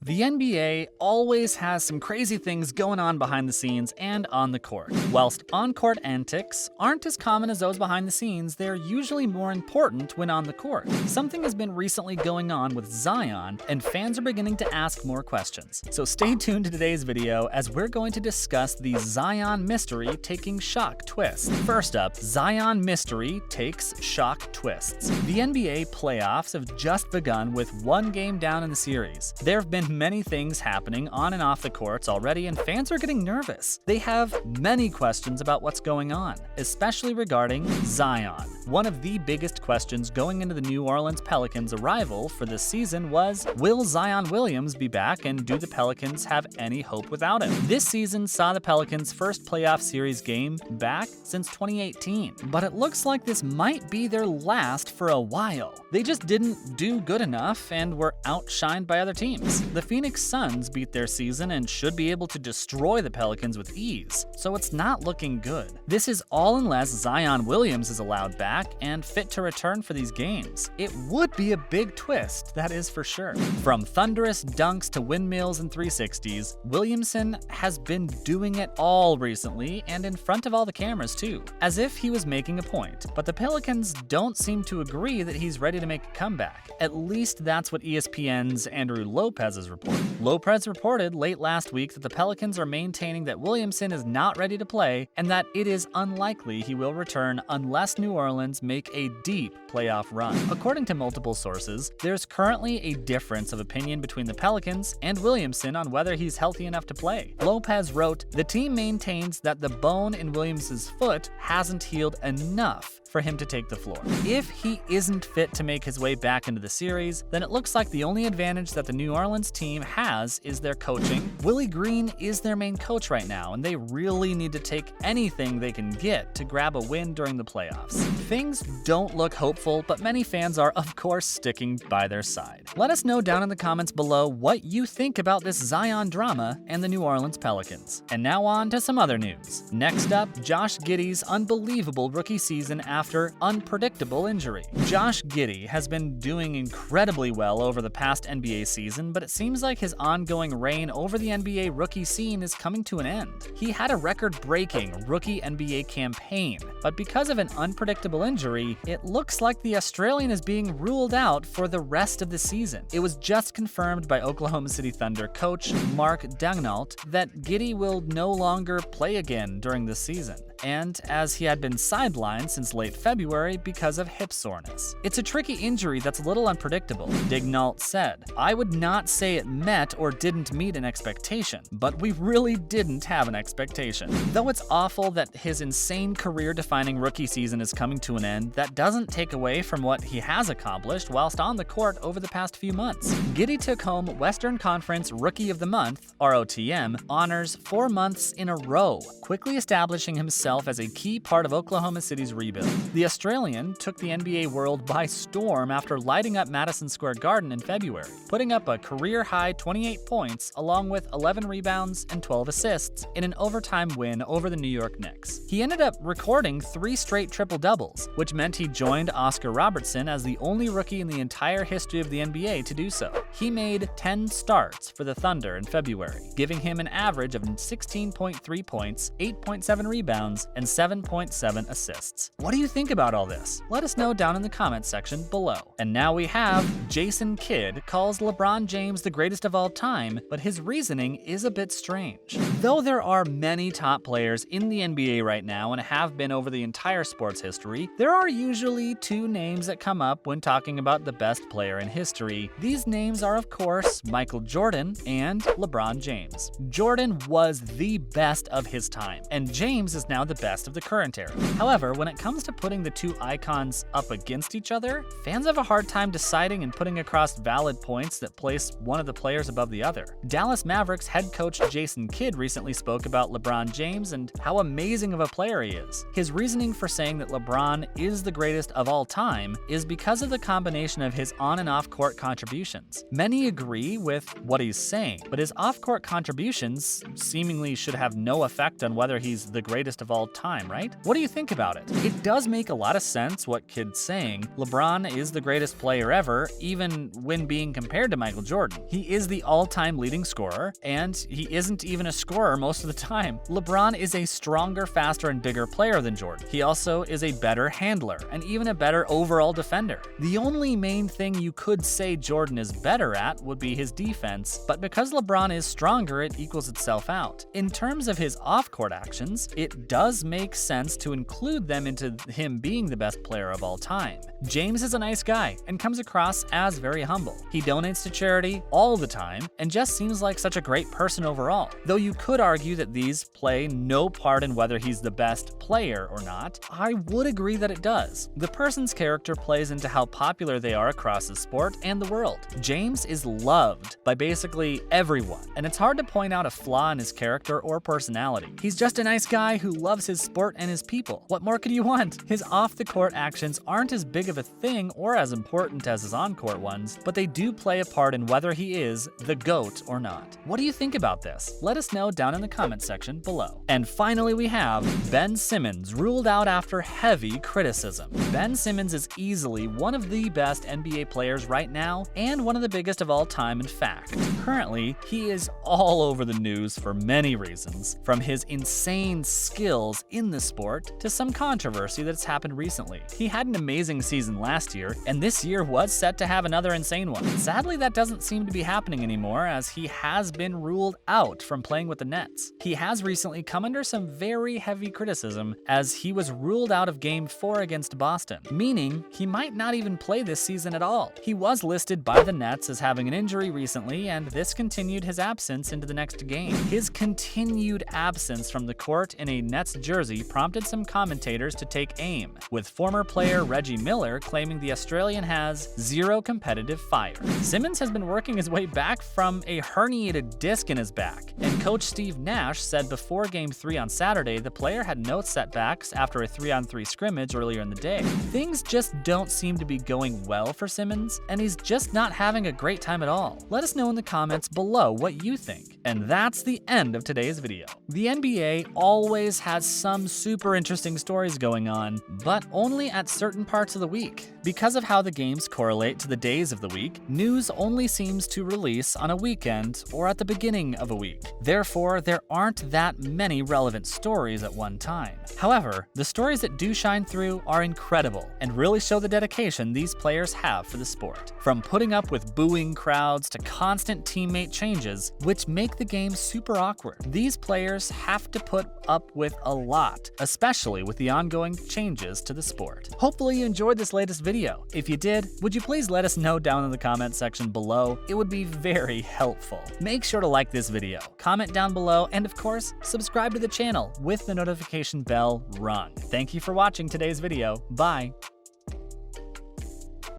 The NBA always has some crazy things going on behind the scenes and on the court. Whilst on-court antics aren't as common as those behind the scenes, they're usually more important when on the court. Something has been recently going on with Zion, and fans are beginning to ask more questions. So stay tuned to today's video as we're going to discuss the Zion mystery taking shock twists. First up, Zion mystery takes shock twists. The NBA playoffs have just begun with one game down in the series. There have been many things happening on and off the courts already, and fans are getting nervous. They have many questions about what's going on, especially regarding Zion. One of the biggest questions going into the New Orleans Pelicans' arrival for this season was, will Zion Williams be back, and do the Pelicans have any hope without him? This season saw the Pelicans' first playoff series game back since 2018, but it looks like this might be their last for a while. They just didn't do good enough and were outshined by other teams. The Phoenix Suns beat their season and should be able to destroy the Pelicans with ease, so it's not looking good. This is all unless Zion Williams is allowed back and fit to return for these games. It would be a big twist, that is for sure. From thunderous dunks to windmills and 360s, Williamson has been doing it all recently, and in front of all the cameras too, as if he was making a point. But the Pelicans don't seem to agree that he's ready to make a comeback. At least that's what ESPN's Andrew Lopez has reported. Lopez reported late last week that the Pelicans are maintaining that Williamson is not ready to play and that it is unlikely he will return unless New Orleans make a deep playoff run. According to multiple sources, there's currently a difference of opinion between the Pelicans and Williamson on whether he's healthy enough to play. Lopez wrote, "The team maintains that the bone in Williamson's foot hasn't healed enough for him to take the floor. If he isn't fit to make his way back into the series, then it looks like the only advantage that the New Orleans team has is their coaching. Willie Green is their main coach right now, and they really need to take anything they can get to grab a win during the playoffs." Things don't look hopeful, but many fans are, of course, sticking by their side. Let us know down in the comments below what you think about this Zion drama and the New Orleans Pelicans. And now on to some other news. Next up, Josh Giddey's unbelievable rookie season after unpredictable injury. Josh Giddey has been doing incredibly well over the past NBA season, but it seems like his ongoing reign over the NBA rookie scene is coming to an end. He had a record-breaking rookie NBA campaign, but because of an unpredictable injury, it looks like the Australian is being ruled out for the rest of the season. It was just confirmed by Oklahoma City Thunder coach Mark Daigneault that Giddey will no longer play again during this season, and as he had been sidelined since late February because of hip soreness. It's a tricky injury that's a little unpredictable. Daigneault said, "I would not say it met or didn't meet an expectation, but we really didn't have an expectation." Though it's awful that his insane career-defining rookie season is coming to an end, that doesn't take away from what he has accomplished whilst on the court over the past few months. Giddey took home Western Conference Rookie of the Month, ROTM, honors 4 months in a row, quickly establishing himself as a key part of Oklahoma City's rebuild. The Australian took the NBA world by storm after lighting up Madison Square Garden in February, putting up a career-high 28 points along with 11 rebounds and 12 assists in an overtime win over the New York Knicks. He ended up recording 3 straight triple-doubles, which meant he joined Oscar Robertson as the only rookie in the entire history of the NBA to do so. He made 10 starts for the Thunder in February, giving him an average of 16.3 points, 8.7 rebounds, and 7.7 assists. What do you think about all this? Let us know down in the comments section below. And now we have Jason Kidd calls LeBron James the greatest of all time, but his reasoning is a bit strange. Though there are many top players in the NBA right now and have been over the entire sports history, there are usually 2 names that come up when talking about the best player in history. These names are, of course, Michael Jordan and LeBron James. Jordan was the best of his time, and James is now the best of the current era. However, when it comes to putting the 2 icons up against each other, fans have a hard time deciding and putting across valid points that place one of the players above the other. Dallas Mavericks head coach Jason Kidd recently spoke about LeBron James and how amazing of a player he is. His reasoning for saying that LeBron is the greatest of all time is because of the combination of his on and off court contributions. Many agree with what he's saying, but his off court contributions seemingly should have no effect on whether he's the greatest of all all time, right? What do you think about it? It does make a lot of sense what kids saying. LeBron is the greatest player ever, even when being compared to Michael Jordan. He is the all-time leading scorer, and he isn't even a scorer most of the time. LeBron is a stronger, faster, and bigger player than Jordan. He also is a better handler, and even a better overall defender. The only main thing you could say Jordan is better at would be his defense, but because LeBron is stronger, it equals itself out. In terms of his off-court actions, it does make sense to include them into him being the best player of all time. James is a nice guy and comes across as very humble. He donates to charity all the time and just seems like such a great person overall. Though you could argue that these play no part in whether he's the best player or not, I would agree that it does. The person's character plays into how popular they are across the sport and the world. James is loved by basically everyone, and it's hard to point out a flaw in his character or personality. He's just a nice guy who loves his sport and his people. What more could you want? His off-the-court actions aren't as big of a thing or as important as his on-court ones, but they do play a part in whether he is the GOAT or not. What do you think about this? Let us know down in the comment section below. And finally, we have Ben Simmons ruled out after heavy criticism. Ben Simmons is easily one of the best NBA players right now and one of the biggest of all time, in fact. Currently, he is all over the news for many reasons, from his insane skills in the sport to some controversy that's happened recently. He had an amazing season last year, and this year was set to have another insane one. Sadly, that doesn't seem to be happening anymore, as he has been ruled out from playing with the Nets. He has recently come under some very heavy criticism, as he was ruled out of Game 4 against Boston, meaning he might not even play this season at all. He was listed by the Nets as having an injury recently, and this continued his absence into the next game. His continued absence from the court in a Nets jersey prompted some commentators to take aim, with former player Reggie Miller claiming the Australian has zero competitive fire. Simmons has been working his way back from a herniated disc in his back, and coach Steve Nash said before Game 3 on Saturday the player had no setbacks after a 3-on-3 scrimmage earlier in the day. Things just don't seem to be going well for Simmons, and he's just not having a great time at all. Let us know in the comments below what you think. And that's the end of today's video. The NBA always has some super interesting stories going on, but only at certain parts of the week. Because of how the games correlate to the days of the week, news only seems to release on a weekend or at the beginning of a week. Therefore, there aren't that many relevant stories at one time. However, the stories that do shine through are incredible and really show the dedication these players have for the sport. From putting up with booing crowds to constant teammate changes, which make the game super awkward. These players have to put up with a lot, especially with the ongoing changes to the sport. Hopefully you enjoyed this latest video. If you did, would you please let us know down in the comment section below? It would be very helpful. Make sure to like this video, comment down below, and of course, subscribe to the channel with the notification bell rung. Thank you for watching today's video. Bye.